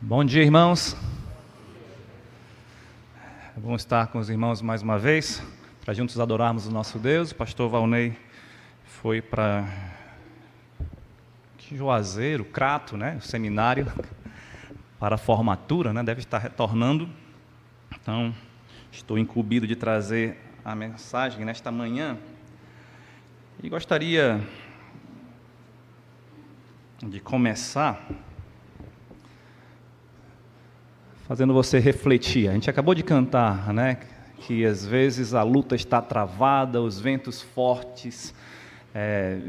Bom dia, irmãos. É bom estar com os irmãos mais uma vez, para juntos adorarmos o nosso Deus. O pastor Valnei foi para Juazeiro, Crato, o seminário, para a formatura, deve estar retornando. Então, estou incumbido de trazer a mensagem nesta manhã e gostaria de começar fazendo você refletir. A gente acabou de cantar, que às vezes a luta está travada, os ventos fortes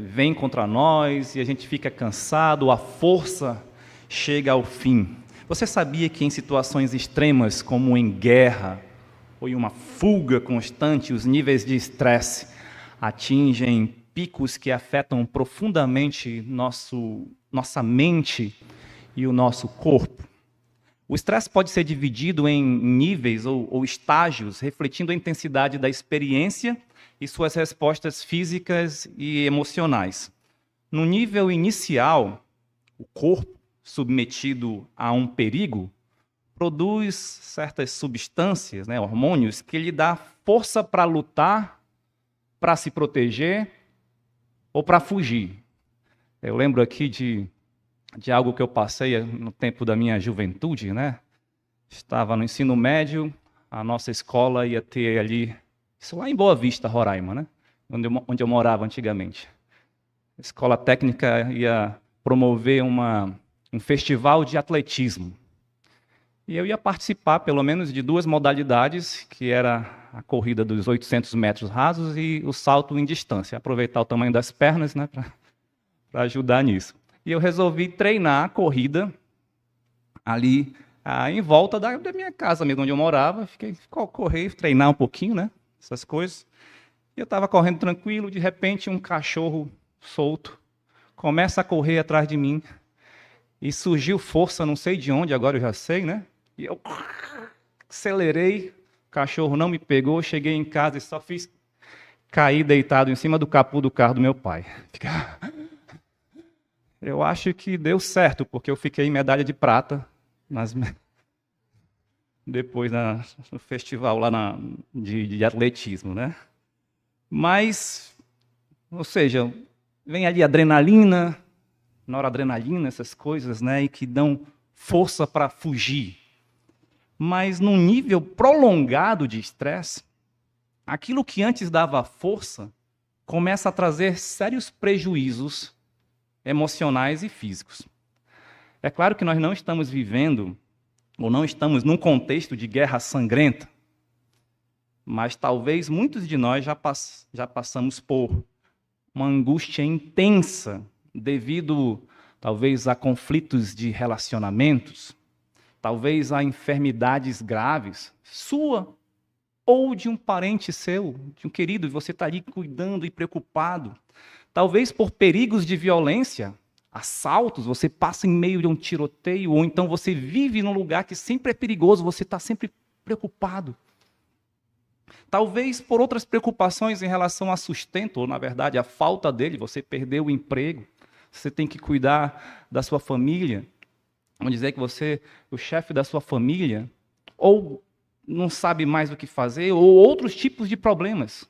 vêm contra nós e a gente fica cansado, a força chega ao fim. Você sabia que em situações extremas, como em guerra ou em uma fuga constante, os níveis de estresse atingem picos que afetam profundamente nossa mente e o nosso corpo? O estresse pode ser dividido em níveis ou estágios, refletindo a intensidade da experiência e suas respostas físicas e emocionais. No nível inicial, o corpo, submetido a um perigo, produz certas substâncias, hormônios, que lhe dá força para lutar, para se proteger ou para fugir. Eu lembro aqui de algo que eu passei no tempo da minha juventude, Estava no ensino médio, a nossa escola ia ter ali, isso lá em Boa Vista, Roraima, onde eu morava antigamente. A escola técnica ia promover um festival de atletismo. E eu ia participar, pelo menos, de duas modalidades, que era a corrida dos 800 metros rasos e o salto em distância. Aproveitar o tamanho das pernas, para ajudar nisso. E eu resolvi treinar a corrida ali em volta da minha casa mesmo, onde eu morava. Correr, treinar um pouquinho, essas coisas. E eu estava correndo tranquilo, de repente um cachorro solto começa a correr atrás de mim. E surgiu força, não sei de onde, agora eu já sei, E eu acelerei, o cachorro não me pegou, cheguei em casa e só fiz cair deitado em cima do capô do carro do meu pai. Eu acho que deu certo, porque eu fiquei medalha de prata depois no festival lá de atletismo, Mas, ou seja, vem ali adrenalina, noradrenalina, essas coisas, e que dão força para fugir. Mas num nível prolongado de estresse, aquilo que antes dava força começa a trazer sérios prejuízos emocionais e físicos. É claro que nós não estamos vivendo, ou não estamos num contexto de guerra sangrenta, mas talvez muitos de nós já passamos por uma angústia intensa devido, talvez, a conflitos de relacionamentos, talvez a enfermidades graves, sua ou de um parente seu, de um querido, e você está ali cuidando e preocupado. Talvez por perigos de violência, assaltos, você passa em meio de um tiroteio, ou então você vive num lugar que sempre é perigoso, você está sempre preocupado. Talvez por outras preocupações em relação a sustento, ou na verdade a falta dele, você perdeu o emprego, você tem que cuidar da sua família, vamos dizer que você é o chefe da sua família, ou não sabe mais o que fazer, ou outros tipos de problemas,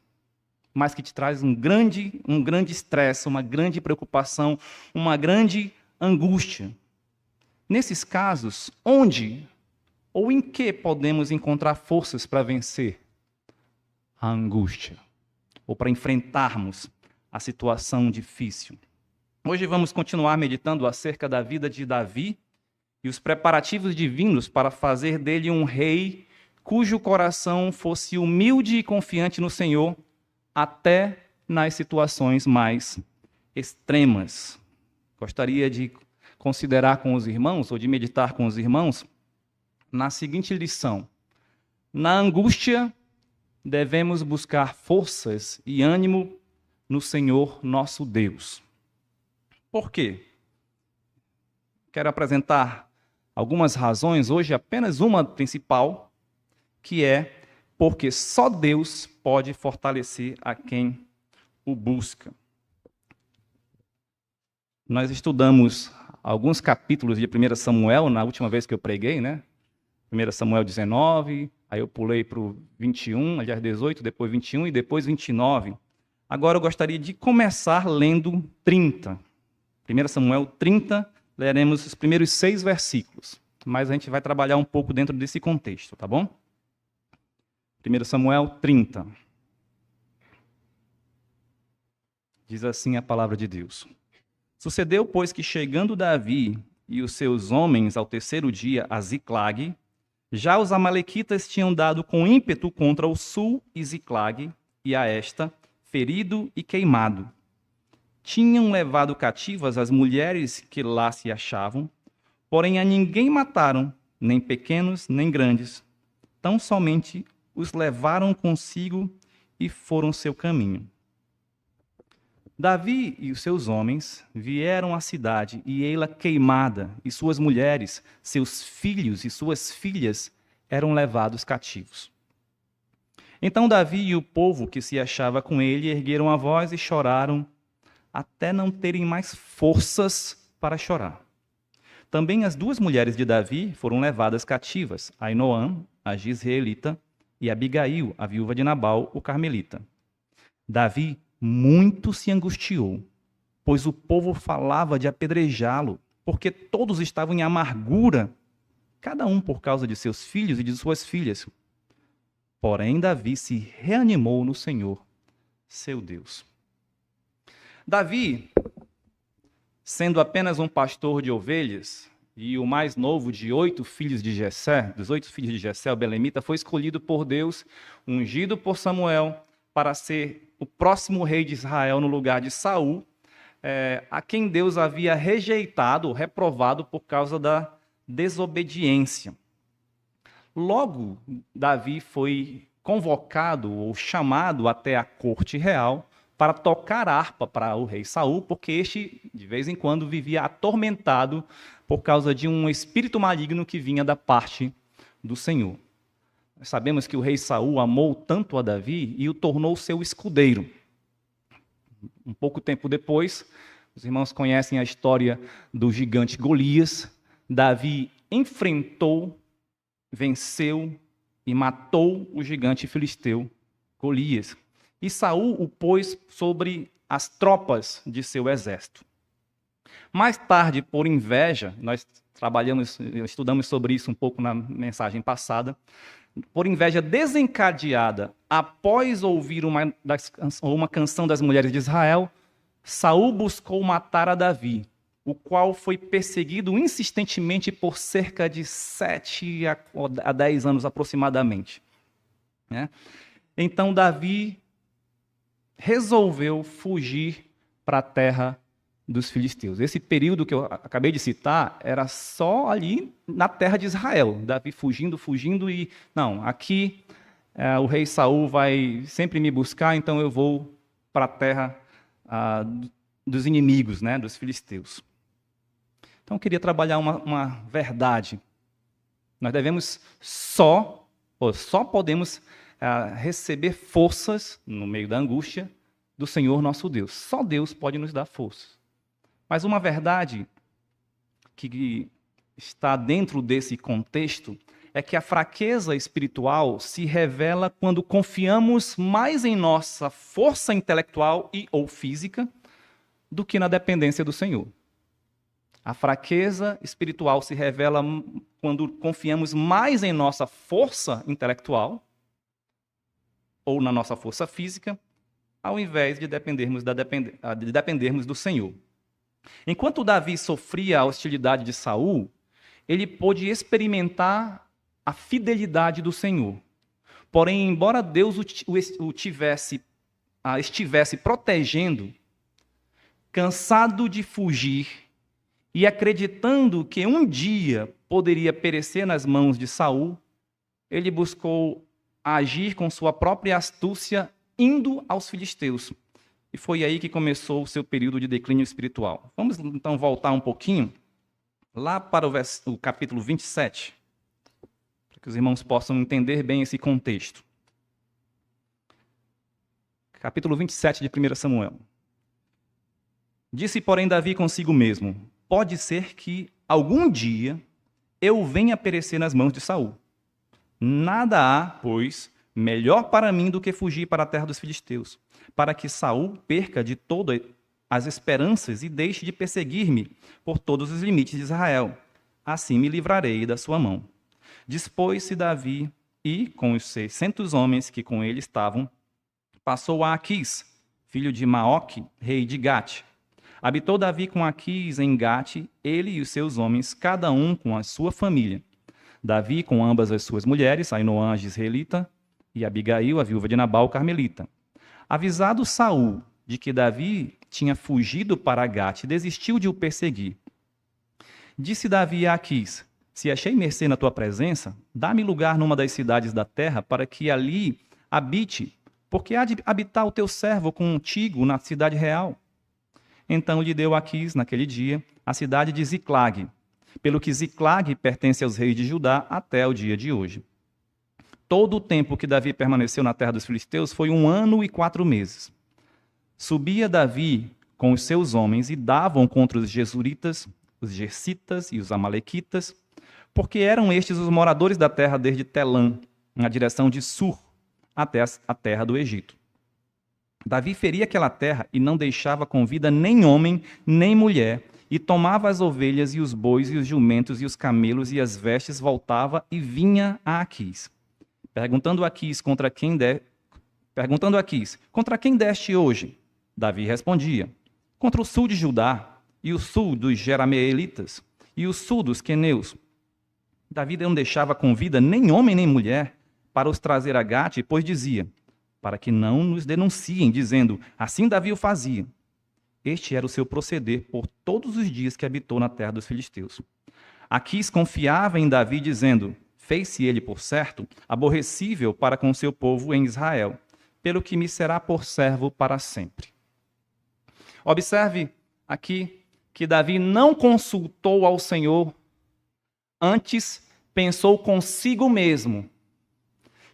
mas que te traz um grande estresse, uma grande preocupação, uma grande angústia. Nesses casos, onde ou em que podemos encontrar forças para vencer a angústia, ou para enfrentarmos a situação difícil? Hoje vamos continuar meditando acerca da vida de Davi e os preparativos divinos para fazer dele um rei cujo coração fosse humilde e confiante no Senhor, até nas situações mais extremas. Gostaria de considerar com os irmãos, ou de meditar com os irmãos, na seguinte lição: na angústia, devemos buscar forças e ânimo no Senhor nosso Deus. Por quê? Quero apresentar algumas razões, hoje apenas uma principal, que é porque só Deus pode fortalecer a quem o busca. Nós estudamos alguns capítulos de 1 Samuel, na última vez que eu preguei, né? 1 Samuel 19, aí eu pulei para o 21, aliás, 18, depois 21 e depois 29. Agora eu gostaria de começar lendo 30. 1 Samuel 30, leremos os primeiros 6 versículos. Mas a gente vai trabalhar um pouco dentro desse contexto, tá bom? 1 Samuel 30. Diz assim a palavra de Deus. Sucedeu, pois, que chegando Davi e os seus homens ao terceiro dia a Ziclague, já os amalequitas tinham dado com ímpeto contra o sul e Ziclague e a esta, ferido e queimado. Tinham levado cativas as mulheres que lá se achavam, porém a ninguém mataram, nem pequenos nem grandes. Tão somente os levaram consigo e foram seu caminho. Davi e os seus homens vieram à cidade, e ei-la queimada, e suas mulheres, seus filhos e suas filhas eram levados cativos. Então Davi e o povo que se achava com ele ergueram a voz e choraram, até não terem mais forças para chorar. Também as 2 mulheres de Davi foram levadas cativas, Ainoã, a Gisraelita, e Abigail, a viúva de Nabal, o carmelita. Davi muito se angustiou, pois o povo falava de apedrejá-lo, porque todos estavam em amargura, cada um por causa de seus filhos e de suas filhas. Porém, Davi se reanimou no Senhor, seu Deus. Davi, sendo apenas um pastor de ovelhas e o mais novo de 8 filhos de Jessé, dos 8 filhos de Jessé, o belemita, foi escolhido por Deus, ungido por Samuel, para ser o próximo rei de Israel no lugar de Saul, a quem Deus havia rejeitado, reprovado por causa da desobediência. Logo, Davi foi convocado ou chamado até a corte real para tocar harpa para o rei Saul, porque este, de vez em quando, vivia atormentado por causa de um espírito maligno que vinha da parte do Senhor. Nós sabemos que o rei Saul amou tanto a Davi e o tornou seu escudeiro. Um pouco tempo depois, os irmãos conhecem a história do gigante Golias. Davi enfrentou, venceu e matou o gigante filisteu Golias. E Saul o pôs sobre as tropas de seu exército. Mais tarde, por inveja, nós estudamos sobre isso um pouco na mensagem passada, por inveja desencadeada após ouvir uma canção das mulheres de Israel, Saul buscou matar a Davi, o qual foi perseguido insistentemente por cerca de 7 a 10 anos aproximadamente. Então Davi resolveu fugir para a terra dos filisteus. Esse período que eu acabei de citar era só ali na terra de Israel. Davi fugindo e... Não, aqui o rei Saul vai sempre me buscar, então eu vou para a terra dos inimigos, né, dos filisteus. Então eu queria trabalhar uma verdade. Nós devemos só podemos receber forças no meio da angústia do Senhor nosso Deus. Só Deus pode nos dar forças. Mas uma verdade que está dentro desse contexto é que a fraqueza espiritual se revela quando confiamos mais em nossa força intelectual e ou física do que na dependência do Senhor. A fraqueza espiritual se revela quando confiamos mais em nossa força intelectual ou na nossa força física, ao invés de dependermos do Senhor. Enquanto Davi sofria a hostilidade de Saul, ele pôde experimentar a fidelidade do Senhor. Porém, embora Deus estivesse protegendo, cansado de fugir e acreditando que um dia poderia perecer nas mãos de Saul, ele buscou agir com sua própria astúcia, indo aos filisteus. E foi aí que começou o seu período de declínio espiritual. Vamos então voltar um pouquinho lá para o capítulo 27, para que os irmãos possam entender bem esse contexto. Capítulo 27 de 1 Samuel. Disse, porém, Davi consigo mesmo: pode ser que algum dia eu venha a perecer nas mãos de Saul. Nada há, pois, melhor para mim do que fugir para a terra dos filisteus, para que Saul perca de todo as esperanças e deixe de perseguir-me por todos os limites de Israel. Assim me livrarei da sua mão. Dispôs-se Davi e, com os 600 homens que com ele estavam, passou a Aquis, filho de Maoque, rei de Gate. Habitou Davi com Aquis em Gate, ele e os seus homens, cada um com a sua família. Davi com ambas as suas mulheres, Ainoã, israelita, e Abigail, a viúva de Nabal, carmelita. Avisado Saul de que Davi tinha fugido para Gate, desistiu de o perseguir. Disse Davi a Aquis: se achei mercê na tua presença, dá-me lugar numa das cidades da terra para que ali habite, porque há de habitar o teu servo contigo na cidade real. Então lhe deu Aquis, naquele dia, a cidade de Ziclag, pelo que Ziclag pertence aos reis de Judá até o dia de hoje. Todo o tempo que Davi permaneceu na terra dos filisteus foi 1 ano e 4 meses. Subia Davi com os seus homens e davam contra os Gesuritas, os Gersitas e os Amalequitas, porque eram estes os moradores da terra desde Telã, na direção de Sur, até a terra do Egito. Davi feria aquela terra e não deixava com vida nem homem, nem mulher, e tomava as ovelhas e os bois e os jumentos e os camelos e as vestes, voltava e vinha a Aquis. Perguntando a Aquis, contra quem deste hoje? Davi respondia: contra o sul de Judá, e o sul dos Jerameelitas, e o sul dos queneus. Davi não deixava com vida nem homem nem mulher para os trazer a Gate, pois dizia, para que não nos denunciem, dizendo, assim Davi o fazia. Este era o seu proceder por todos os dias que habitou na terra dos filisteus. Aquis confiava em Davi, dizendo, fez-se ele, por certo, aborrecível para com seu povo em Israel, pelo que me será por servo para sempre. Observe aqui que Davi não consultou ao Senhor, antes pensou consigo mesmo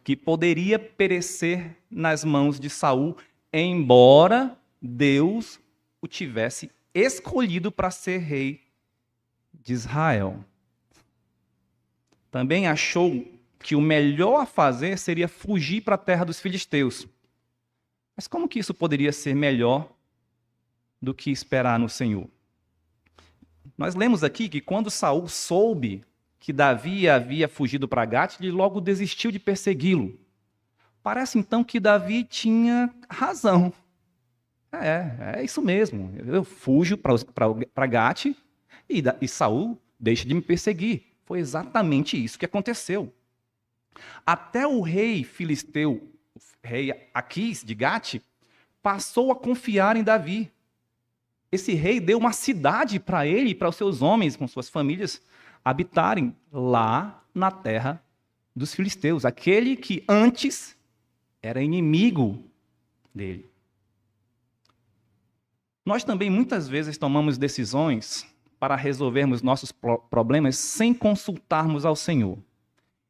que poderia perecer nas mãos de Saul, embora Deus o tivesse escolhido para ser rei de Israel. Também achou que o melhor a fazer seria fugir para a terra dos filisteus. Mas como que isso poderia ser melhor do que esperar no Senhor? Nós lemos aqui que quando Saul soube que Davi havia fugido para Gate, ele logo desistiu de persegui-lo. Parece então que Davi tinha razão. É isso mesmo. Eu fujo para Gate e Saul deixa de me perseguir. Foi exatamente isso que aconteceu. Até o rei filisteu, o rei Aquis de Gate, passou a confiar em Davi. Esse rei deu uma cidade para ele e para os seus homens, com suas famílias, habitarem lá na terra dos filisteus, aquele que antes era inimigo dele. Nós também muitas vezes tomamos decisões para resolvermos nossos problemas sem consultarmos ao Senhor.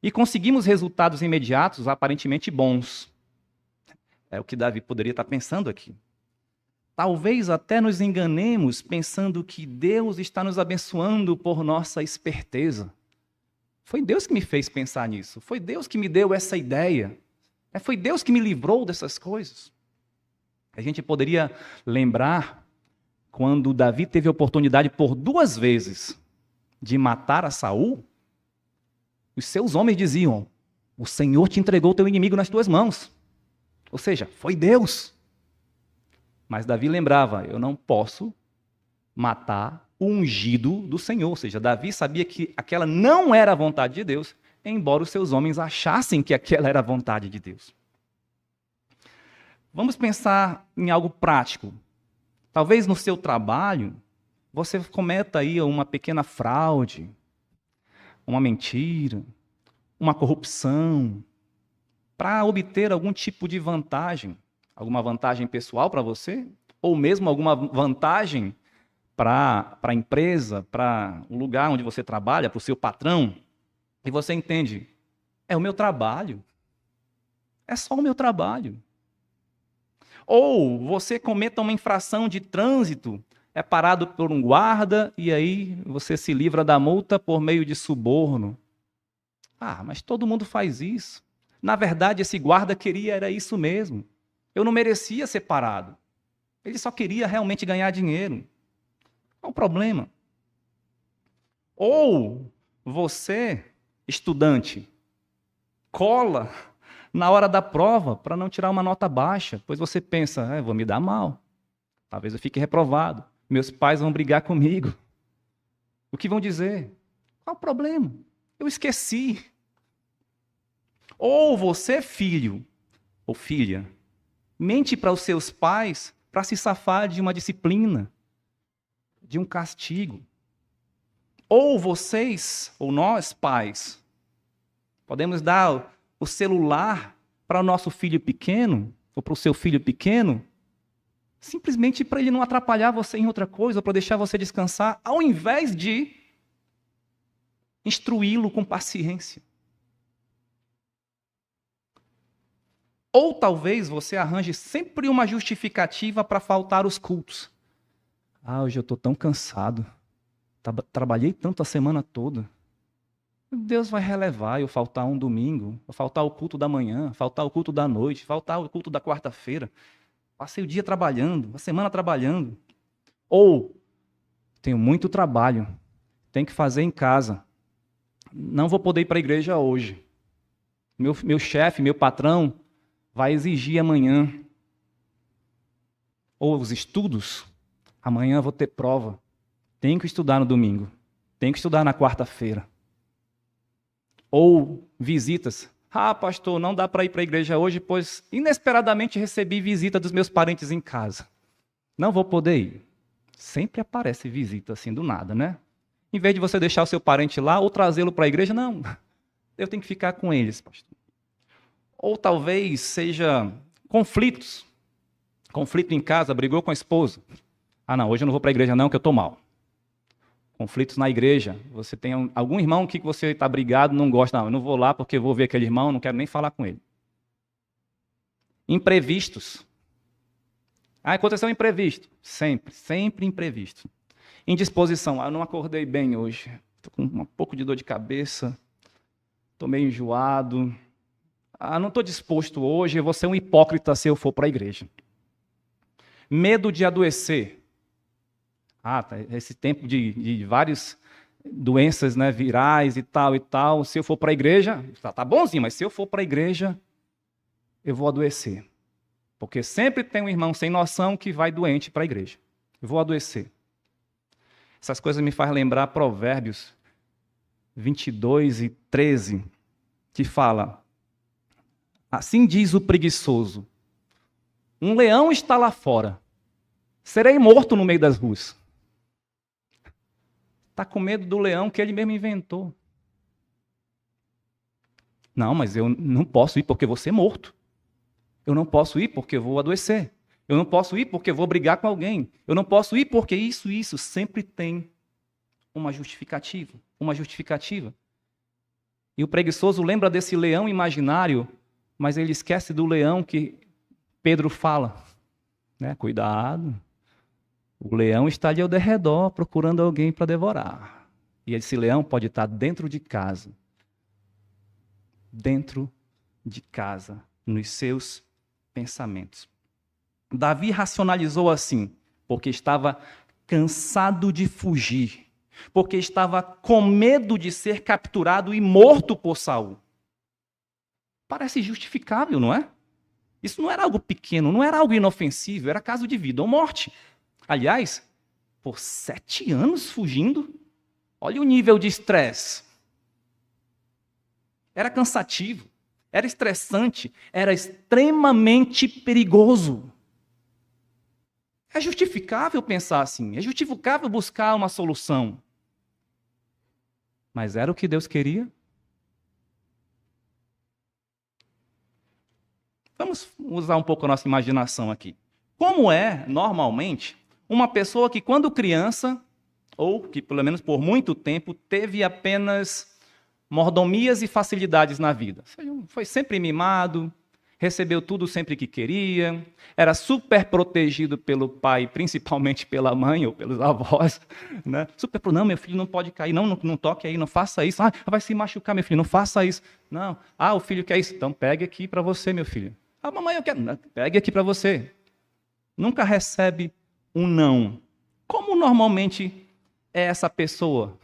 E conseguimos resultados imediatos aparentemente bons. É o que Davi poderia estar pensando aqui. Talvez até nos enganemos pensando que Deus está nos abençoando por nossa esperteza. Foi Deus que me fez pensar nisso. Foi Deus que me deu essa ideia. Foi Deus que me livrou dessas coisas. A gente poderia lembrar quando Davi teve a oportunidade por 2 vezes de matar a Saul, os seus homens diziam, o Senhor te entregou o teu inimigo nas tuas mãos. Ou seja, foi Deus. Mas Davi lembrava, eu não posso matar o ungido do Senhor. Ou seja, Davi sabia que aquela não era a vontade de Deus, embora os seus homens achassem que aquela era a vontade de Deus. Vamos pensar em algo prático. Talvez no seu trabalho, você cometa aí uma pequena fraude, uma mentira, uma corrupção, para obter algum tipo de vantagem. Alguma vantagem pessoal para você? Ou mesmo alguma vantagem para a empresa, para o lugar onde você trabalha, para o seu patrão? E você entende, é o meu trabalho. É só o meu trabalho. Ou você cometa uma infração de trânsito é parado por um guarda e aí você se livra da multa por meio de suborno. Ah, mas todo mundo faz isso. Na verdade, esse guarda queria era isso mesmo. Eu não merecia ser parado. Ele só queria realmente ganhar dinheiro. Qual o problema? Ou você, estudante, cola na hora da prova para não tirar uma nota baixa, pois você pensa, vou me dar mal. Talvez eu fique reprovado. Meus pais vão brigar comigo. O que vão dizer? Qual o problema? Eu esqueci. Ou você, filho ou filha, mente para os seus pais para se safar de uma disciplina, de um castigo. Ou vocês, ou nós, pais, podemos dar o celular para o nosso filho pequeno, ou para o seu filho pequeno, simplesmente para ele não atrapalhar você em outra coisa, ou para deixar você descansar, ao invés de instruí-lo com paciência. Ou talvez você arranje sempre uma justificativa para faltar os cultos. Hoje eu estou tão cansado. Trabalhei tanto a semana toda. Deus vai relevar eu faltar um domingo, faltar o culto da manhã, faltar o culto da noite, faltar o culto da quarta-feira. Passei o dia trabalhando, a semana trabalhando. Ou tenho muito trabalho, tenho que fazer em casa. Não vou poder ir para a igreja hoje. Meu chefe, meu patrão, vai exigir amanhã. Ou os estudos, amanhã vou ter prova. Tenho que estudar no domingo. Tenho que estudar na quarta-feira. Ou visitas. Pastor, não dá para ir para a igreja hoje, pois inesperadamente recebi visita dos meus parentes em casa. Não vou poder ir. Sempre aparece visita assim do nada, né? Em vez de você deixar o seu parente lá ou trazê-lo para a igreja, não. Eu tenho que ficar com eles, pastor. Ou talvez seja conflitos. Conflito em casa, brigou com a esposa. Não, hoje eu não vou para a igreja não, que eu estou mal. Conflitos na igreja. Você tem algum irmão que você está brigado, não gosta. Não, eu não vou lá porque eu vou ver aquele irmão, não quero nem falar com ele. Imprevistos. Aconteceu um imprevisto. Sempre imprevisto. Indisposição. Eu não acordei bem hoje. Estou com um pouco de dor de cabeça. Estou meio enjoado. Não estou disposto hoje. Eu vou ser um hipócrita se eu for para a igreja. Medo de adoecer. Esse tempo de várias doenças, né, virais e tal. Se eu for para a igreja, tá bonzinho, mas se eu for para a igreja, eu vou adoecer. Porque sempre tem um irmão sem noção que vai doente para a igreja. Eu vou adoecer. Essas coisas me fazem lembrar Provérbios 22:13, que fala: assim diz o preguiçoso, um leão está lá fora, serei morto no meio das ruas. Está com medo do leão que ele mesmo inventou. Não, mas eu não posso ir porque vou ser morto. Eu não posso ir porque eu vou adoecer. Eu não posso ir porque eu vou brigar com alguém. Eu não posso ir porque isso sempre tem uma justificativa. E o preguiçoso lembra desse leão imaginário, mas ele esquece do leão que Pedro fala. Né? Cuidado. O leão está ali ao derredor, procurando alguém para devorar. E esse leão pode estar dentro de casa. Dentro de casa, nos seus pensamentos. Davi racionalizou assim, porque estava cansado de fugir, porque estava com medo de ser capturado e morto por Saul. Parece justificável, não é? Isso não era algo pequeno, não era algo inofensivo, era caso de vida ou morte. Aliás, por 7 anos fugindo, olha o nível de estresse. Era cansativo, era estressante, era extremamente perigoso. É justificável pensar assim, é justificável buscar uma solução. Mas era o que Deus queria? Vamos usar um pouco a nossa imaginação aqui. Como é, normalmente, uma pessoa que, quando criança, ou que, pelo menos por muito tempo, teve apenas mordomias e facilidades na vida. Foi sempre mimado, recebeu tudo sempre que queria, era super protegido pelo pai, principalmente pela mãe ou pelos avós, né? Não, meu filho não pode cair, não toque aí, não faça isso. Ah, vai se machucar, meu filho, não faça isso. Não, o filho quer isso, então pegue aqui para você, meu filho. Ah, mamãe, eu quero. Não, pegue aqui para você. Nunca recebe um não. Como normalmente é essa pessoa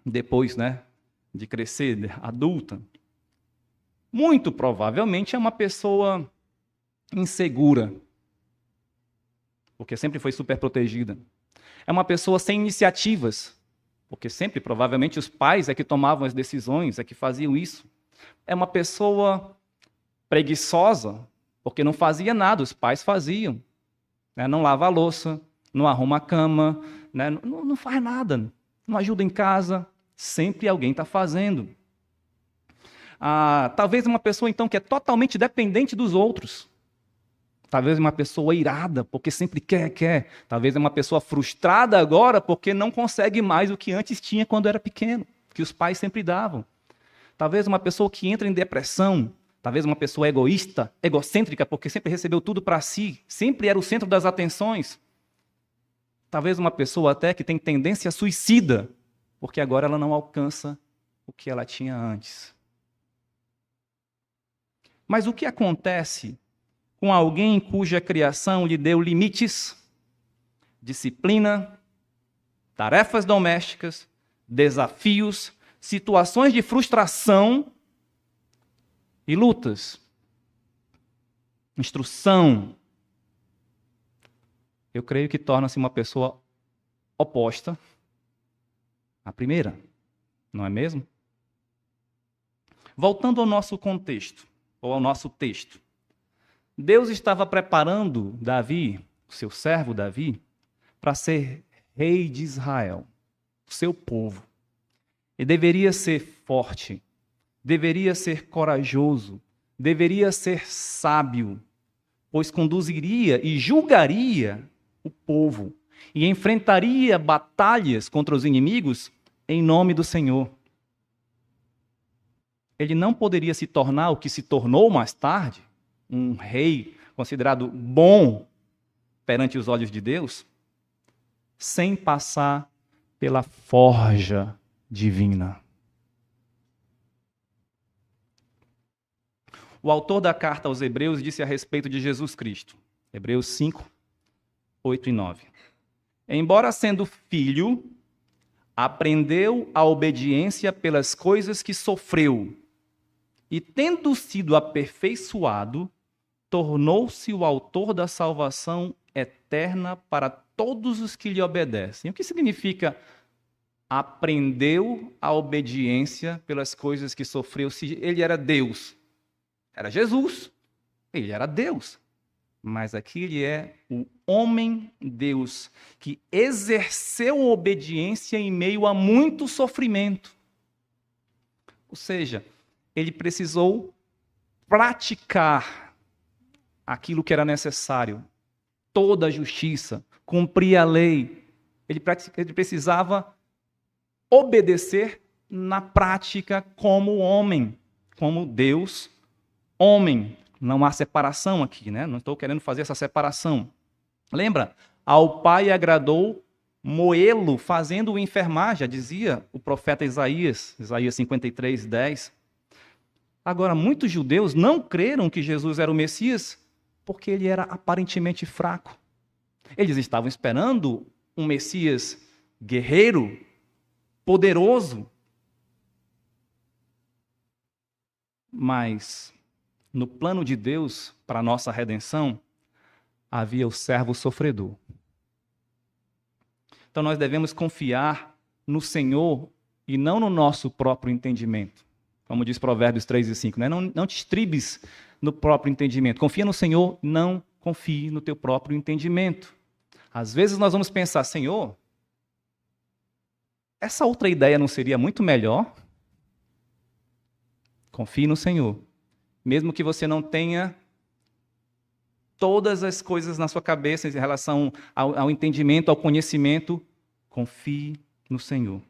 depois, né, de crescer, adulta? Muito provavelmente é uma pessoa insegura, porque sempre foi super protegida. É uma pessoa sem iniciativas, porque sempre, provavelmente, os pais é que tomavam as decisões, é que faziam isso. É uma pessoa preguiçosa, porque não fazia nada, os pais faziam. Né? Não lava a louça, não arruma a cama, né? Não faz nada, não ajuda em casa, sempre alguém está fazendo. Talvez uma pessoa, então, que é totalmente dependente dos outros. Talvez uma pessoa irada, porque sempre quer. Talvez uma pessoa frustrada agora, porque não consegue mais o que antes tinha quando era pequeno, que os pais sempre davam. Talvez uma pessoa que entra em depressão. Talvez uma pessoa egoísta, egocêntrica, porque sempre recebeu tudo para si, sempre era o centro das atenções. Talvez uma pessoa até que tem tendência suicida, porque agora ela não alcança o que ela tinha antes. Mas o que acontece com alguém cuja criação lhe deu limites, disciplina, tarefas domésticas, desafios, situações de frustração e lutas? Instrução. Eu creio que torna-se uma pessoa oposta à primeira, não é mesmo? Voltando ao nosso contexto, ou ao nosso texto. Deus estava preparando Davi, o seu servo Davi, para ser rei de Israel, o seu povo. E deveria ser forte, deveria ser corajoso, deveria ser sábio, pois conduziria e julgaria o povo e enfrentaria batalhas contra os inimigos em nome do Senhor. Ele não poderia se tornar o que se tornou mais tarde, um rei considerado bom perante os olhos de Deus, sem passar pela forja divina. O autor da carta aos Hebreus disse a respeito de Jesus Cristo, Hebreus 5, 8 e 9. Embora sendo filho, aprendeu a obediência pelas coisas que sofreu, e tendo sido aperfeiçoado, tornou-se o autor da salvação eterna para todos os que lhe obedecem. O que significa aprendeu a obediência pelas coisas que sofreu? Se ele era Deus, era Jesus, ele era Deus. Mas aqui ele é o homem-Deus que exerceu obediência em meio a muito sofrimento. Ou seja, ele precisou praticar aquilo que era necessário, toda a justiça, cumprir a lei. Ele precisava obedecer na prática como homem, como Deus, homem. Não há separação aqui, né? Não estou querendo fazer essa separação. Lembra? Ao Pai agradou moê-lo fazendo-o enfermar, já dizia o profeta Isaías 53, 10. Agora, muitos judeus não creram que Jesus era o Messias porque ele era aparentemente fraco. Eles estavam esperando um Messias guerreiro, poderoso. Mas, no plano de Deus para a nossa redenção, havia o servo sofredor. Então, nós devemos confiar no Senhor e não no nosso próprio entendimento. Como diz Provérbios 3 e 5, né? Não te estribes no próprio entendimento. Confia no Senhor, não confie no teu próprio entendimento. Às vezes nós vamos pensar, Senhor, essa outra ideia não seria muito melhor? Confie no Senhor. Mesmo que você não tenha todas as coisas na sua cabeça em relação ao entendimento, ao conhecimento, confie no Senhor.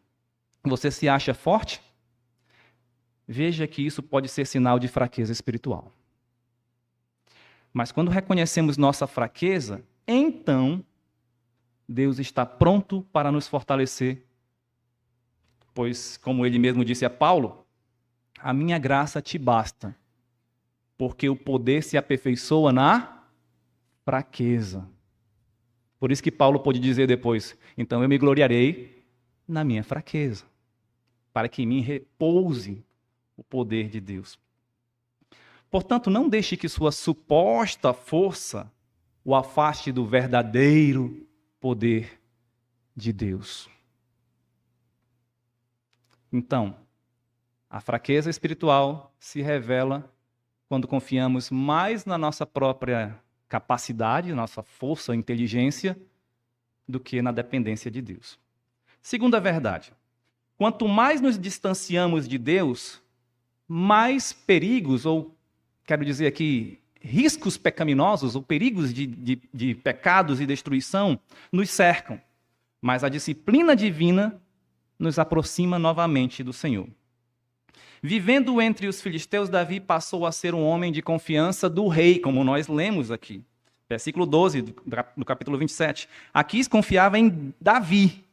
Você se acha forte? Veja que isso pode ser sinal de fraqueza espiritual. Mas quando reconhecemos nossa fraqueza, então Deus está pronto para nos fortalecer. Pois, como ele mesmo disse a Paulo, a minha graça te basta, porque o poder se aperfeiçoa na fraqueza. Por isso que Paulo pôde dizer depois, então eu me gloriarei na minha fraqueza, para que em mim repouse o poder de Deus. Portanto, não deixe que sua suposta força o afaste do verdadeiro poder de Deus. Então, a fraqueza espiritual se revela quando confiamos mais na nossa própria capacidade, nossa força, inteligência, do que na dependência de Deus. Segunda verdade, quanto mais nos distanciamos de Deus, mais perigos, ou quero dizer aqui, riscos pecaminosos, ou perigos de pecados e destruição, nos cercam. Mas a disciplina divina nos aproxima novamente do Senhor. Vivendo entre os filisteus, Davi passou a ser um homem de confiança do rei, como nós lemos aqui. Versículo 12 do capítulo 27. Aquis confiava em Davi,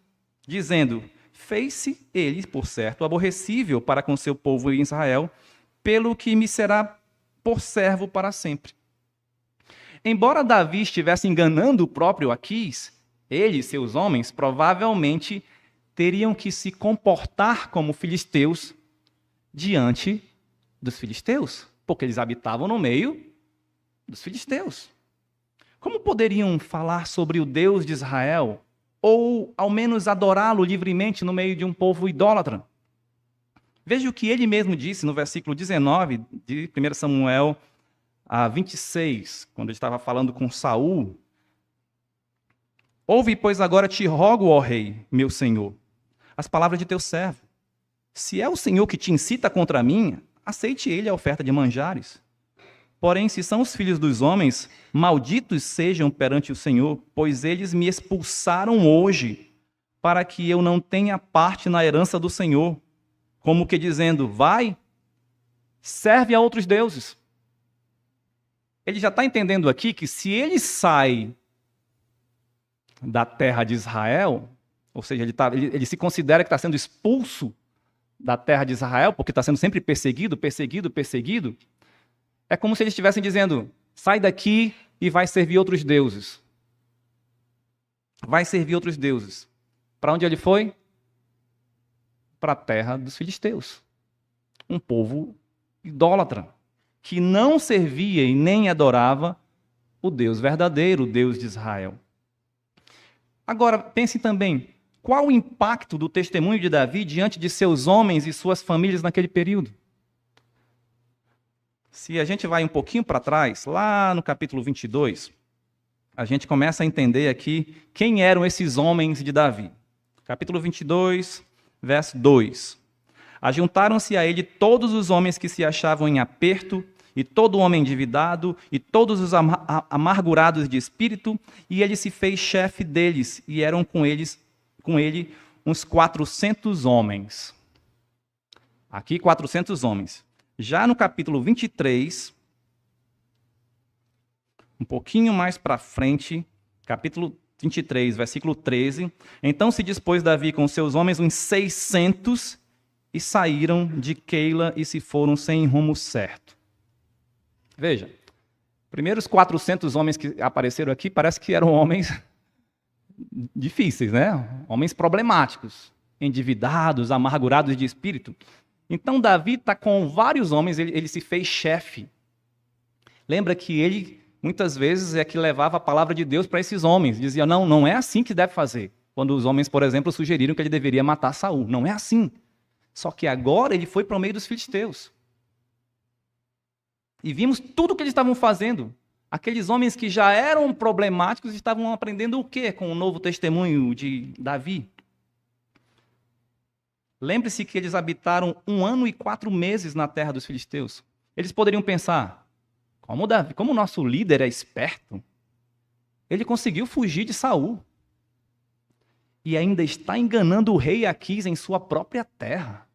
dizendo, fez-se ele, por certo, aborrecível para com seu povo em Israel, pelo que me será por servo para sempre. Embora Davi estivesse enganando o próprio Aquis, ele e seus homens provavelmente teriam que se comportar como filisteus diante dos filisteus, porque eles habitavam no meio dos filisteus. Como poderiam falar sobre o Deus de Israel, ou ao menos adorá-lo livremente no meio de um povo idólatra? Veja o que ele mesmo disse no versículo 19 de 1 Samuel 26, quando ele estava falando com Saul. Ouve, pois agora te rogo, ó rei, meu senhor, as palavras de teu servo. Se é o Senhor que te incita contra mim, aceite ele a oferta de manjares. Porém, se são os filhos dos homens, malditos sejam perante o Senhor, pois eles me expulsaram hoje, para que eu não tenha parte na herança do Senhor. Como que dizendo, vai, serve a outros deuses. Ele já está entendendo aqui que se ele sai da terra de Israel, ou seja, ele se considera que está sendo expulso da terra de Israel, porque está sendo sempre perseguido, é como se eles estivessem dizendo, sai daqui e vai servir outros deuses. Vai servir outros deuses. Para onde ele foi? Para a terra dos filisteus. Um povo idólatra, que não servia e nem adorava o Deus verdadeiro, o Deus de Israel. Agora, pense também, qual o impacto do testemunho de Davi diante de seus homens e suas famílias naquele período? Se a gente vai um pouquinho para trás, lá no capítulo 22, a gente começa a entender aqui quem eram esses homens de Davi. Capítulo 22, verso 2. Ajuntaram-se a ele todos os homens que se achavam em aperto, e todo homem endividado, e todos os amargurados de espírito, e ele se fez chefe deles, e eram com ele uns 400 homens. Aqui 400 homens. Já no capítulo 23, um pouquinho mais para frente, capítulo 23, versículo 13, então se dispôs Davi com seus homens uns 600 e saíram de Keila e se foram sem rumo certo. Veja, primeiros 400 homens que apareceram aqui parece que eram homens difíceis, né? Homens problemáticos, endividados, amargurados de espírito. Então Davi está com vários homens, ele se fez chefe. Lembra que ele, muitas vezes, é que levava a palavra de Deus para esses homens. Dizia, não é assim que deve fazer. Quando os homens, por exemplo, sugeriram que ele deveria matar Saul. Não é assim. Só que agora ele foi para o meio dos filisteus. E vimos tudo o que eles estavam fazendo. Aqueles homens que já eram problemáticos estavam aprendendo o quê com o novo testemunho de Davi? Lembre-se que eles habitaram 1 ano e 4 meses na terra dos filisteus. Eles poderiam pensar, como Davi, como o nosso líder é esperto, ele conseguiu fugir de Saul. E ainda está enganando o rei Aquis em sua própria terra.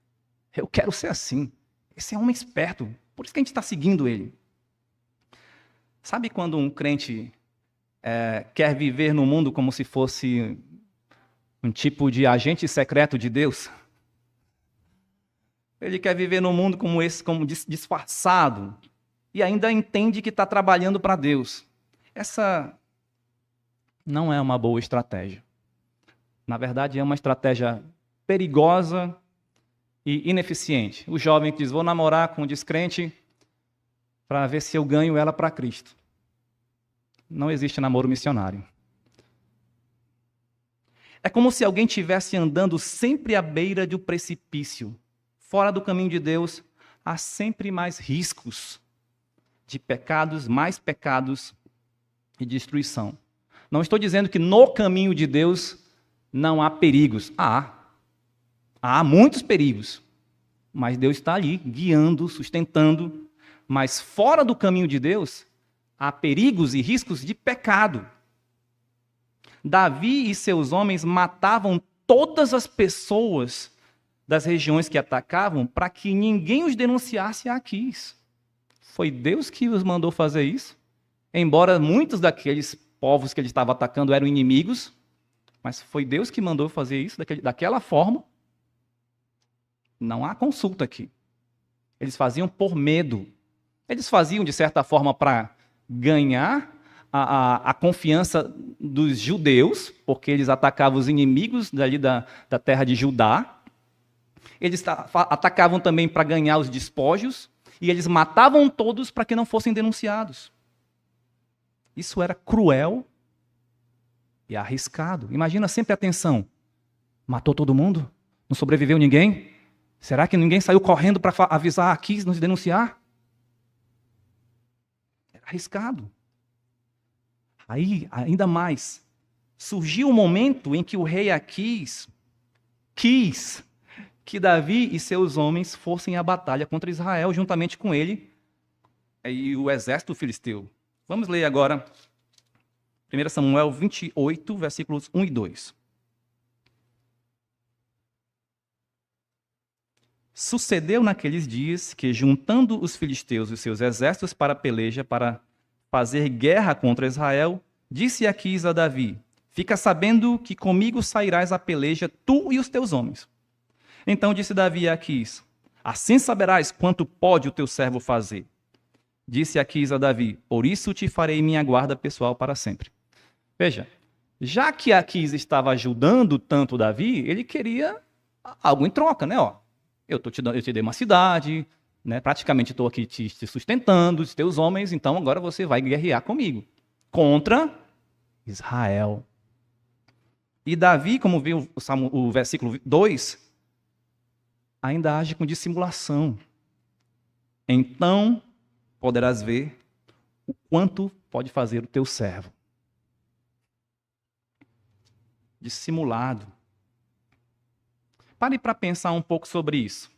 Eu quero ser assim. Esse é um homem esperto. Por isso que a gente está seguindo ele. Sabe quando um crente quer viver no mundo como se fosse um tipo de agente secreto de Deus? Ele quer viver no mundo como esse, como disfarçado, e ainda entende que está trabalhando para Deus. Essa não é uma boa estratégia. Na verdade, é uma estratégia perigosa e ineficiente. O jovem que diz, vou namorar com um descrente para ver se eu ganho ela para Cristo. Não existe namoro missionário. É como se alguém estivesse andando sempre à beira de um precipício. Fora do caminho de Deus, há sempre mais riscos de pecados, mais pecados e destruição. Não estou dizendo que no caminho de Deus não há perigos. Há muitos perigos. Mas Deus está ali, guiando, sustentando. Mas fora do caminho de Deus, há perigos e riscos de pecado. Davi e seus homens matavam todas as pessoas das regiões que atacavam para que ninguém os denunciasse a Aquis. Foi Deus que os mandou fazer isso. Embora muitos daqueles povos que ele estava atacando eram inimigos, mas foi Deus que mandou fazer isso daquela forma. Não há consulta aqui. Eles faziam por medo. Eles faziam, de certa forma, para ganhar a confiança dos judeus, porque eles atacavam os inimigos dali da terra de Judá. Eles atacavam também para ganhar os despojos, e eles matavam todos para que não fossem denunciados. Isso era cruel e arriscado. Imagina sempre a tensão. Matou todo mundo? Não sobreviveu ninguém? Será que ninguém saiu correndo para avisar Aquis, nos denunciar? Era arriscado. Aí, ainda mais, surgiu um momento em que o rei Aquis quis que Davi e seus homens fossem à batalha contra Israel, juntamente com ele e o exército filisteu. Vamos ler agora 1 Samuel 28, versículos 1 e 2. Sucedeu naqueles dias que, juntando os filisteus e os seus exércitos para a peleja, para fazer guerra contra Israel, disse Aquis a Davi, fica sabendo que comigo sairás à peleja, tu e os teus homens. Então disse Davi a Aquis, assim saberás quanto pode o teu servo fazer. Disse Aquis a Davi, por isso te farei minha guarda pessoal para sempre. Veja, já que Aquis estava ajudando tanto Davi, ele queria algo em troca, né? Eu te dei uma cidade, né? Praticamente estou aqui te sustentando, os teus homens, então agora você vai guerrear comigo. Contra Israel. E Davi, como viu o versículo 2, ainda age com dissimulação. Então poderás ver o quanto pode fazer o teu servo. Dissimulado. Pare para pensar um pouco sobre isso.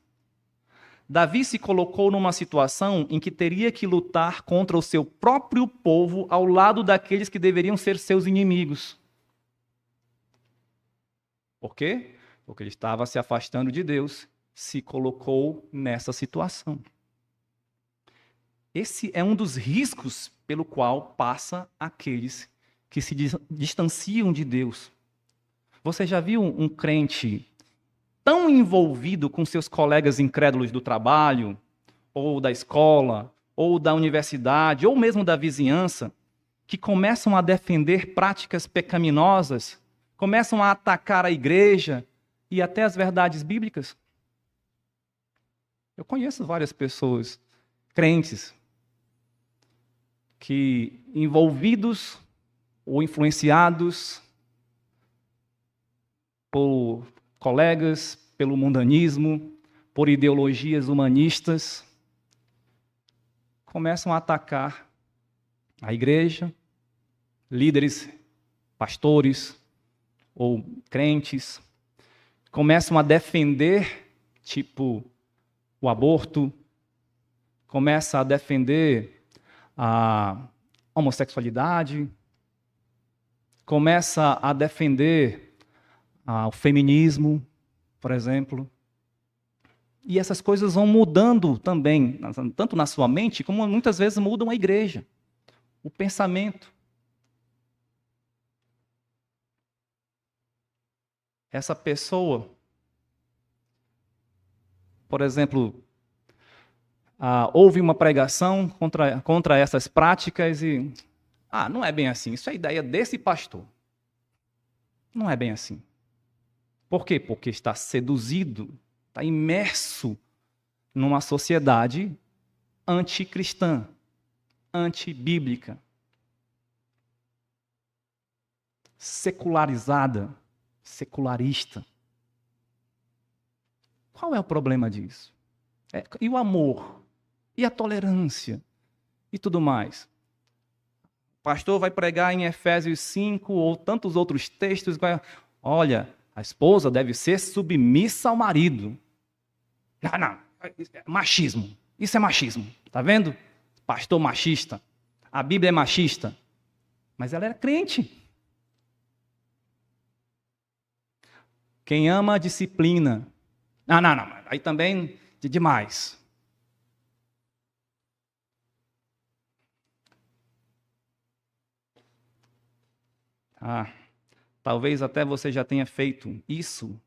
Davi se colocou numa situação em que teria que lutar contra o seu próprio povo ao lado daqueles que deveriam ser seus inimigos. Por quê? Porque ele estava se afastando de Deus, se colocou nessa situação. Esse é um dos riscos pelo qual passa aqueles que se distanciam de Deus. Você já viu um crente tão envolvido com seus colegas incrédulos do trabalho, ou da escola, ou da universidade, ou mesmo da vizinhança, que começam a defender práticas pecaminosas, começam a atacar a igreja e até as verdades bíblicas? Eu conheço várias pessoas, crentes, que envolvidos ou influenciados por colegas, pelo mundanismo, por ideologias humanistas, começam a atacar a igreja, líderes, pastores ou crentes, começam a defender, tipo, o aborto, começa a defender a homossexualidade, começa a defender o feminismo, por exemplo. E essas coisas vão mudando também, tanto na sua mente, como muitas vezes mudam a igreja. o pensamento. Essa pessoa, por exemplo, houve uma pregação contra essas práticas e... não é bem assim, isso é ideia desse pastor. Não é bem assim. Por quê? Porque está seduzido, está imerso numa sociedade anticristã, antibíblica, secularizada, secularista. Qual é o problema disso? E o amor? E a tolerância? E tudo mais? O pastor vai pregar em Efésios 5 ou tantos outros textos. Olha, a esposa deve ser submissa ao marido. Não, machismo. Isso é machismo. Tá vendo? Pastor machista. A Bíblia é machista. Mas ela era crente. Quem ama a disciplina. Não. Aí também demais. Talvez até você já tenha feito isso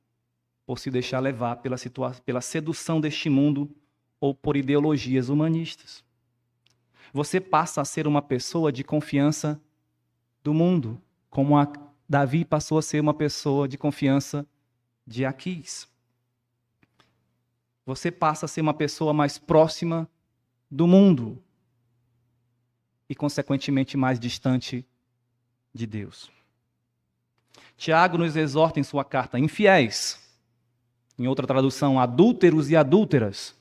por se deixar levar pela sedução deste mundo ou por ideologias humanistas. Você passa a ser uma pessoa de confiança do mundo, como Davi passou a ser uma pessoa de confiança de Aquis. Você passa a ser uma pessoa mais próxima do mundo e, consequentemente, mais distante de Deus. Tiago nos exorta em sua carta: infiéis, em outra tradução, adúlteros e adúlteras.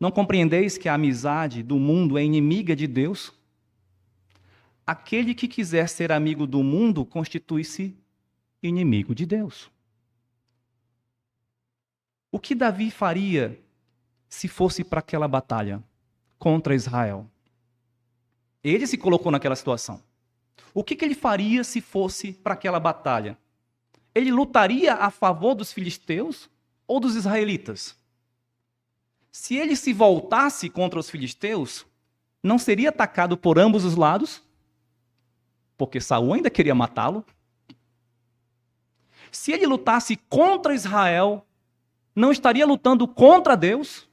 Não compreendeis que a amizade do mundo é inimiga de Deus? Aquele que quiser ser amigo do mundo constitui-se inimigo de Deus. O que Davi faria se fosse para aquela batalha contra Israel? Ele se colocou naquela situação. O que ele faria se fosse para aquela batalha? Ele lutaria a favor dos filisteus ou dos israelitas? Se ele se voltasse contra os filisteus, não seria atacado por ambos os lados? Porque Saul ainda queria matá-lo. Se ele lutasse contra Israel, não estaria lutando contra Deus?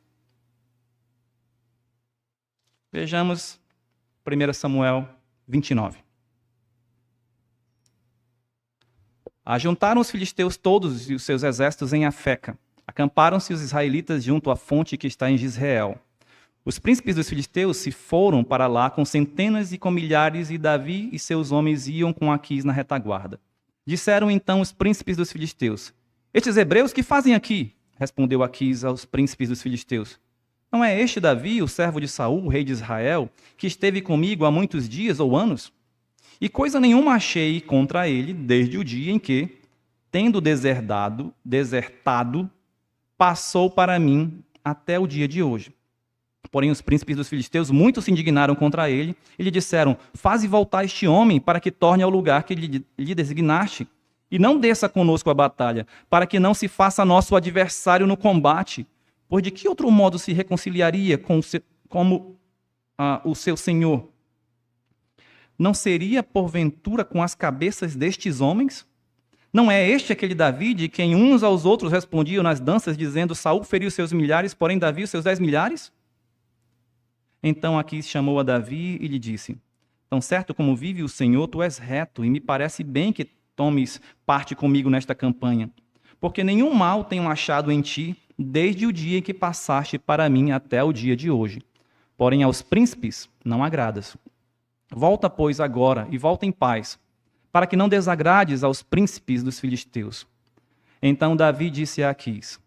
Vejamos 1 Samuel 29. Ajuntaram os filisteus todos e os seus exércitos em Afeca. Acamparam-se os israelitas junto à fonte que está em Jizreel. Os príncipes dos filisteus se foram para lá com centenas e com milhares, e Davi e seus homens iam com Aquis na retaguarda. Disseram então os príncipes dos filisteus: estes hebreus que fazem aqui? Respondeu Aquis aos príncipes dos filisteus: não é este Davi, o servo de Saul, rei de Israel, que esteve comigo há muitos dias ou anos? E coisa nenhuma achei contra ele desde o dia em que, tendo desertado, passou para mim até o dia de hoje. Porém, os príncipes dos filisteus muito se indignaram contra ele e lhe disseram: faze voltar este homem para que torne ao lugar que lhe designaste, e não desça conosco a batalha, para que não se faça nosso adversário no combate. Pois de que outro modo se reconciliaria como o seu senhor? Não seria, porventura, com as cabeças destes homens? Não é este aquele Davi de quem uns aos outros respondiam nas danças, dizendo: Saul feriu seus milhares, porém Davi os seus 10 milhares? Então Aquis chamou a Davi e lhe disse: tão certo como vive o Senhor, tu és reto, e me parece bem que tomes parte comigo nesta campanha, porque nenhum mal tenho achado em ti, desde o dia em que passaste para mim até o dia de hoje. Porém aos príncipes não agradas. Volta, pois, agora, e volta em paz, para que não desagrades aos príncipes dos filisteus. Então Davi disse a Aquis: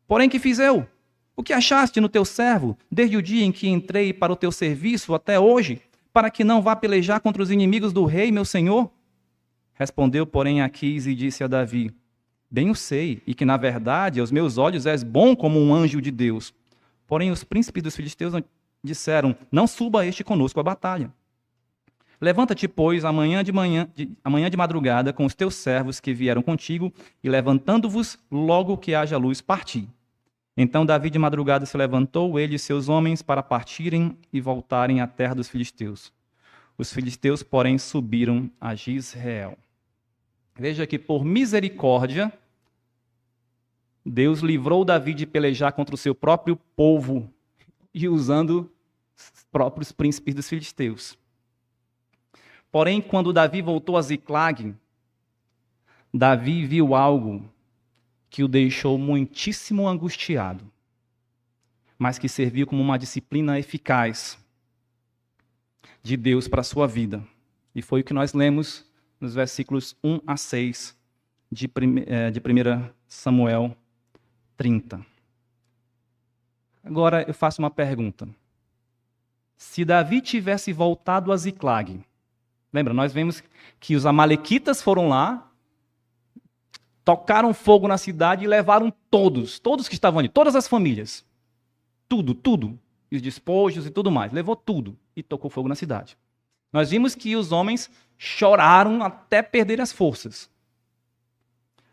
porém que fiz eu? O que achaste no teu servo, desde o dia em que entrei para o teu serviço até hoje, para que não vá pelejar contra os inimigos do rei, meu senhor? Respondeu, porém, Aquis e disse a Davi: bem o sei, e que, na verdade, aos meus olhos és bom como um anjo de Deus. Porém, os príncipes dos filisteus disseram: não suba este conosco à batalha. Levanta-te, pois, amanhã de madrugada com os teus servos que vieram contigo, e levantando-vos, logo que haja luz, parti. Então Davi de madrugada se levantou, ele e seus homens, para partirem e voltarem à terra dos filisteus. Os filisteus, porém, subiram a Jizreel. Veja que por misericórdia, Deus livrou Davi de pelejar contra o seu próprio povo e usando os próprios príncipes dos filisteus. Porém, quando Davi voltou a Ziclag, Davi viu algo que o deixou muitíssimo angustiado, mas que serviu como uma disciplina eficaz de Deus para a sua vida. E foi o que nós lemos nos versículos 1 a 6 de 1 Samuel 30. Agora eu faço uma pergunta. Se Davi tivesse voltado a Ziclag, lembra, nós vemos que os amalequitas foram lá, tocaram fogo na cidade e levaram todos que estavam ali, todas as famílias. Tudo. Os despojos e tudo mais. Levou tudo e tocou fogo na cidade. Nós vimos que os homens choraram até perder as forças.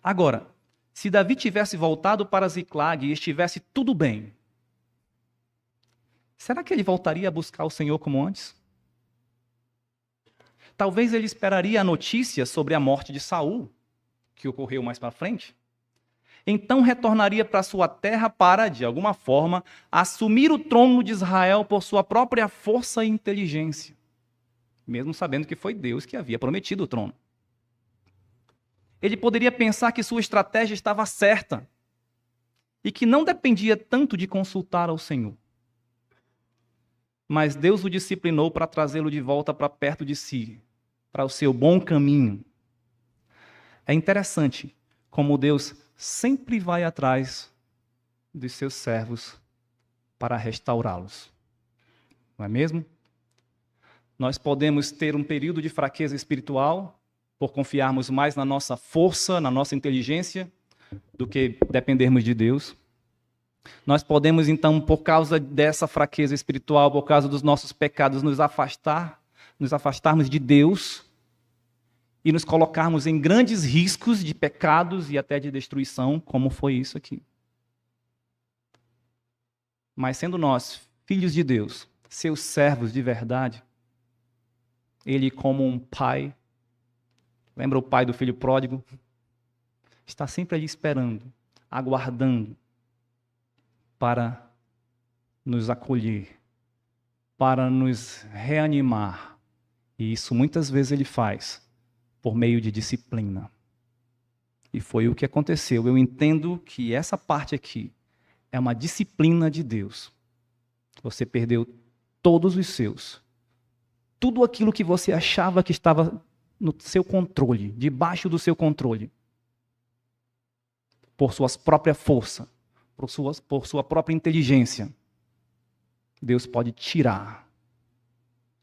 Agora, se Davi tivesse voltado para Ziclag e estivesse tudo bem, será que ele voltaria a buscar o Senhor como antes? Talvez ele esperaria a notícia sobre a morte de Saul, que ocorreu mais para frente. Então retornaria para sua terra para, de alguma forma, assumir o trono de Israel por sua própria força e inteligência, mesmo sabendo que foi Deus que havia prometido o trono. Ele poderia pensar que sua estratégia estava certa e que não dependia tanto de consultar ao Senhor. Mas Deus o disciplinou para trazê-lo de volta para perto de si, para o seu bom caminho. É interessante como Deus sempre vai atrás dos seus servos para restaurá-los. Não é mesmo? Nós podemos ter um período de fraqueza espiritual por confiarmos mais na nossa força, na nossa inteligência, do que dependermos de Deus. Nós podemos, então, por causa dessa fraqueza espiritual, por causa dos nossos pecados, nos afastarmos de Deus e nos colocarmos em grandes riscos de pecados e até de destruição, como foi isso aqui. Mas sendo nós filhos de Deus, seus servos de verdade, Ele como um pai, lembra o pai do filho pródigo? Está sempre ali esperando, aguardando para nos acolher, para nos reanimar. E isso muitas vezes Ele faz por meio de disciplina. E foi o que aconteceu. Eu entendo que essa parte aqui é uma disciplina de Deus. Você perdeu todos os seus. Tudo aquilo que você achava que estava no seu controle, debaixo do seu controle. Por sua própria força, por sua própria inteligência. Deus pode tirar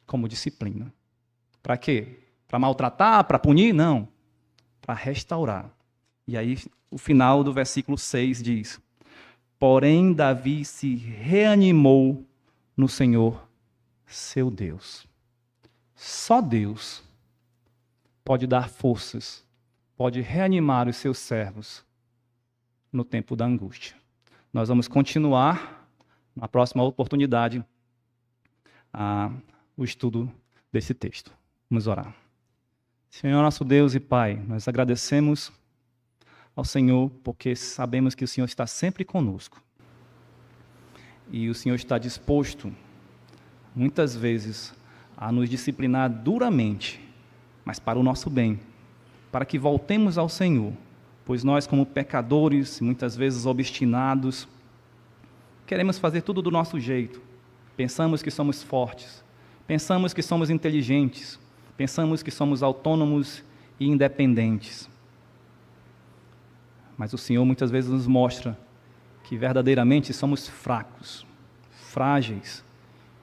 como disciplina. Para quê? Para maltratar, para punir? Não. Para restaurar. E aí o final do versículo 6 diz: porém Davi se reanimou no Senhor, seu Deus. Só Deus pode dar forças, pode reanimar os seus servos no tempo da angústia. Nós vamos continuar, na próxima oportunidade, o estudo desse texto. Vamos orar. Senhor, nosso Deus e Pai, nós agradecemos ao Senhor porque sabemos que o Senhor está sempre conosco. E o Senhor está disposto, muitas vezes, a nos disciplinar duramente, mas para o nosso bem, para que voltemos ao Senhor, pois nós, como pecadores, muitas vezes obstinados, queremos fazer tudo do nosso jeito. Pensamos que somos fortes, pensamos que somos inteligentes, pensamos que somos autônomos e independentes. Mas o Senhor muitas vezes nos mostra que verdadeiramente somos fracos, frágeis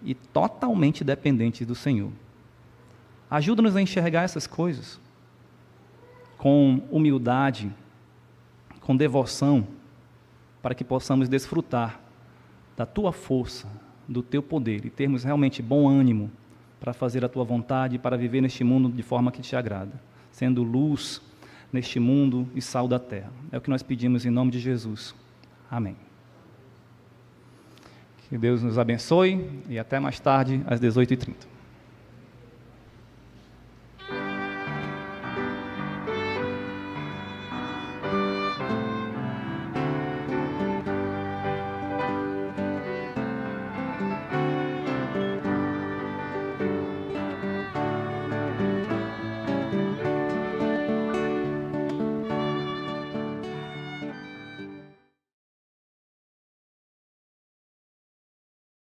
e totalmente dependentes do Senhor. Ajuda-nos a enxergar essas coisas com humildade, com devoção, para que possamos desfrutar da Tua força, do Teu poder e termos realmente bom ânimo para fazer a Tua vontade e para viver neste mundo de forma que Te agrada, sendo luz neste mundo e sal da terra. É o que nós pedimos em nome de Jesus. Amém. Que Deus nos abençoe e até mais tarde, às 18h30.